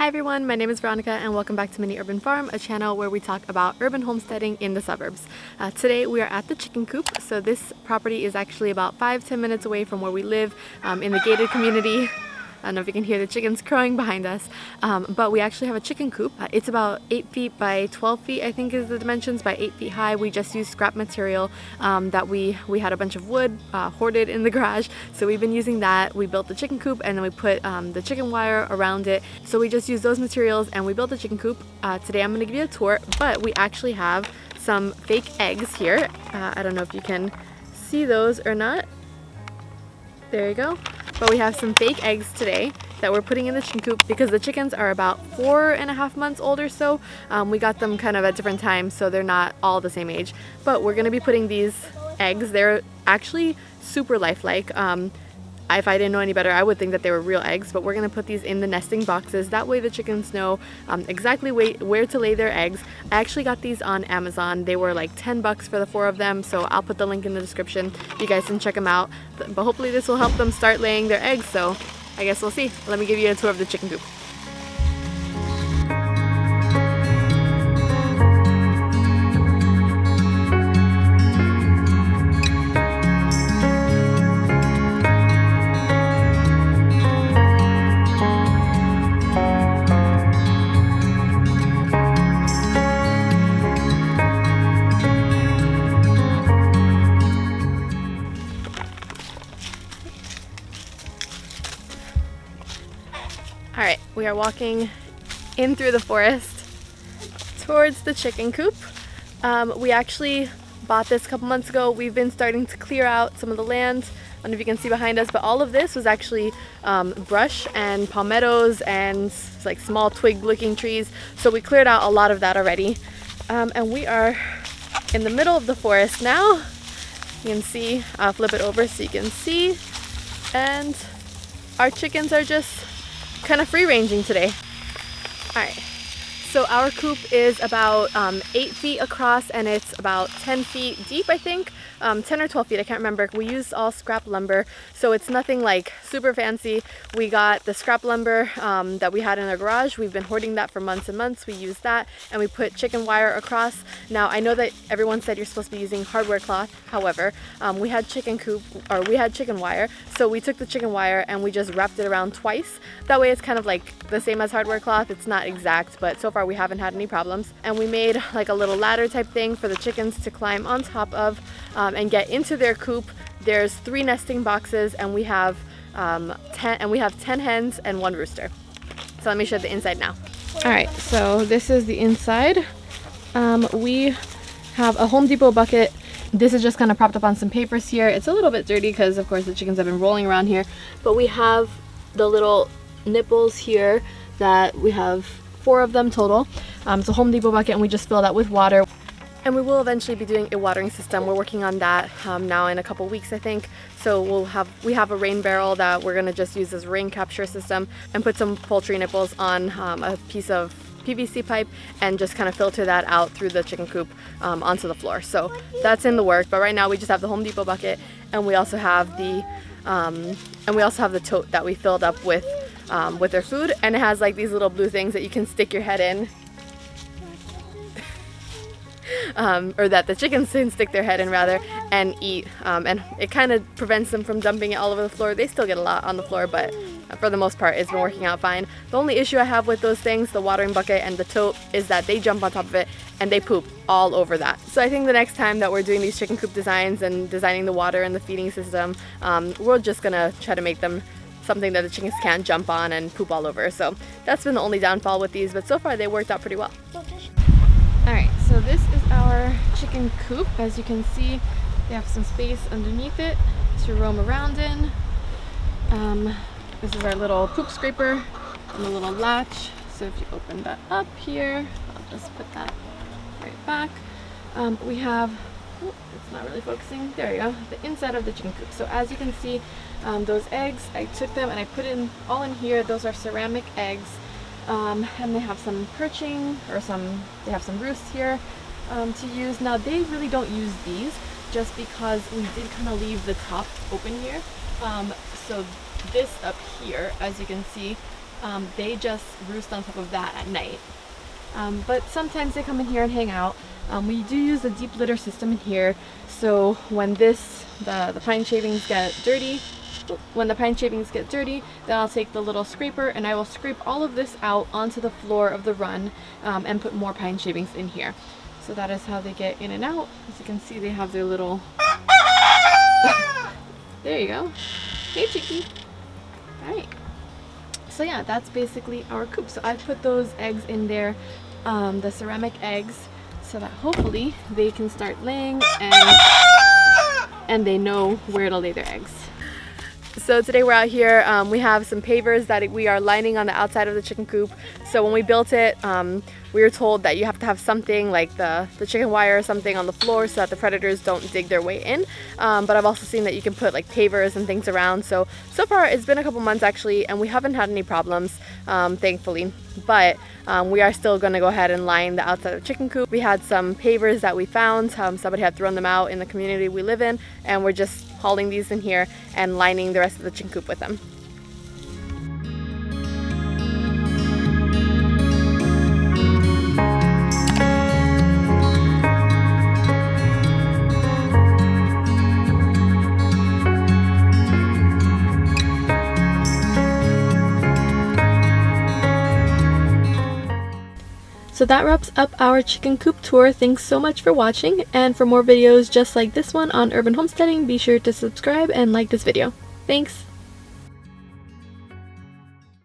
Hi everyone, my name is Veronica and welcome back to Mini Urban Farm, a channel where we talk about urban homesteading in the suburbs. Today we are at the chicken coop. So this property is actually about 5-10 minutes away from where we live in the gated community. I don't know if you can hear the chickens crowing behind us, but we actually have a chicken coop. It's about 8 feet by 12 feet, I think is the dimensions, by 8 feet high. We just used scrap material that we had a bunch of wood hoarded in the garage, so we've been using that. We built the chicken coop and then we put the chicken wire around it. So we just used those materials and we built the chicken coop. Today I'm going to give you a tour, but we actually have some fake eggs here. I don't know if you can see those or not. There you go. But we have some fake eggs today that we're putting in the chicken coop because the chickens are about 4.5 months old or so. We got them kind of at different times, so they're not all the same age. But we're gonna be putting these eggs. They're actually super lifelike. If I didn't know any better, I would think that they were real eggs, but we're gonna put these in the nesting boxes. That way the chickens know exactly where to lay their eggs. I actually got these on Amazon. They were like 10 bucks for the 4 of them, so I'll put the link in the description. You guys can check them out. But hopefully this will help them start laying their eggs, so I guess we'll see. Let me give you a tour of the chicken coop. Alright, we are walking in through the forest towards the chicken coop. We actually bought this a couple months ago. We've been starting to clear out some of the land. I don't know if you can see behind us, but all of this was actually brush and palmettos and like small twig looking trees. So we cleared out a lot of that already. And we are in the middle of the forest now. You can see, I'll flip it over so you can see. And our chickens are just kind of free ranging today. All right, so our coop is about 8 feet across and it's about 10 feet deep, I think. 10 or 12 feet, I can't remember. We used all scrap lumber, so it's nothing like super fancy. We got the scrap lumber that we had in our garage. We've been hoarding that for months and months. We used that and we put chicken wire across. Now I know that everyone said you're supposed to be using hardware cloth. However, we had chicken wire, so we took the chicken wire and we just wrapped it around twice. That way it's kind of like the same as hardware cloth. It's not exact, but so far we haven't had any problems. And we made like a little ladder type thing for the chickens to climb on top of and get into their coop. There's 3 nesting boxes and we have 10 hens and 1 rooster. So let me show the inside now. All right, so this is the inside. We have a Home Depot bucket. This is just kind of propped up on some papers here. It's a little bit dirty because of course the chickens have been rolling around here, but we have the little nipples here that we have 4 of them total. It's a Home Depot bucket and we just fill that with water. And we will eventually be doing a watering system. We're working on that now in a couple weeks, I think. So we have a rain barrel that we're gonna just use as a rain capture system and put some poultry nipples on a piece of PVC pipe and just kind of filter that out through the chicken coop onto the floor. So that's in the work. But right now we just have the Home Depot bucket and we also have the tote that we filled up with their food, and it has like these little blue things that you can stick your head in. Or that the chickens can stick their head in rather and eat, and it kind of prevents them from dumping it all over the floor. They still get a lot on the floor, but for the most part it's been working out fine. The only issue I have with those things, the watering bucket and the tote, is that they jump on top of it and they poop all over that. So I think the next time that we're doing these chicken coop designs and designing the water and the feeding system, we're just gonna try to make them something that the chickens can't jump on and poop all over. So that's been the only downfall with these, but so far they worked out pretty well. Alright, so this is our chicken coop. As you can see, they have some space underneath it to roam around in. This is our little poop scraper and a little latch. So if you open that up here, I'll just put that right back. We have, it's not really focusing, there you go, the inside of the chicken coop. So as you can see, those eggs, I took them and I put in all in here. Those are ceramic eggs. And they have some perching, or they have some roosts here to use. Now they really don't use these just because we did kind of leave the top open here. So this up here, as you can see, they just roost on top of that at night. But sometimes they come in here and hang out. We do use a deep litter system in here, so when the pine shavings get dirty, then I'll take the little scraper and I will scrape all of this out onto the floor of the run and put more pine shavings in here. So that is how they get in and out. As you can see, they have their little... There you go. Hey, Chicky. Alright. So yeah, that's basically our coop. So I've put those eggs in there, the ceramic eggs, so that hopefully they can start laying and they know where to lay their eggs. So today we're out here, we have some pavers that we are lining on the outside of the chicken coop. So when we built it, we were told that you have to have something like the chicken wire or something on the floor so that the predators don't dig their way in. But I've also seen that you can put like pavers and things around. So far it's been a couple months actually, and we haven't had any problems, thankfully. But we are still going to go ahead and line the outside of the chicken coop. We had some pavers that we found. Somebody had thrown them out in the community we live in, and we're just hauling these in here and lining the rest of the chicken coop with them. So that wraps up our chicken coop tour. Thanks so much for watching, and for more videos just like this one on urban homesteading, be sure to subscribe and like this video. Thanks!